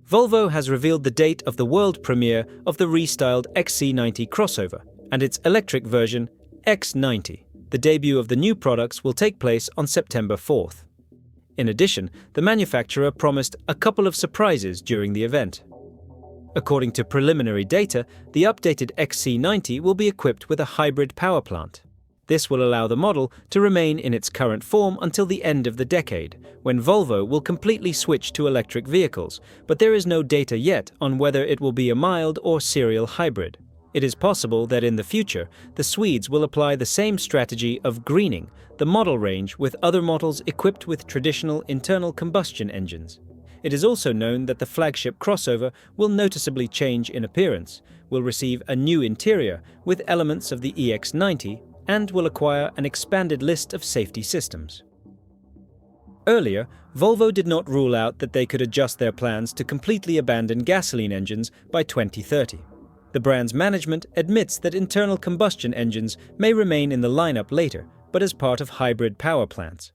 Volvo has revealed the date of the world premiere of the restyled XC90 crossover and its electric version X90. The debut of the new products will take place on September 4th. In addition, the manufacturer promised a couple of surprises during the event. According to preliminary data, the updated XC90 will be equipped with a hybrid power plant. This will allow the model to remain in its current form until the end of the decade, when Volvo will completely switch to electric vehicles, but there is no data yet on whether it will be a mild or serial hybrid. It is possible that in the future, the Swedes will apply the same strategy of greening the model range with other models equipped with traditional internal combustion engines. It is also known that the flagship crossover will noticeably change in appearance, will receive a new interior with elements of the EX90, and will acquire an expanded list of safety systems. Earlier, Volvo did not rule out that they could adjust their plans to completely abandon gasoline engines by 2030. The brand's management admits that internal combustion engines may remain in the lineup later, but as part of hybrid power plants.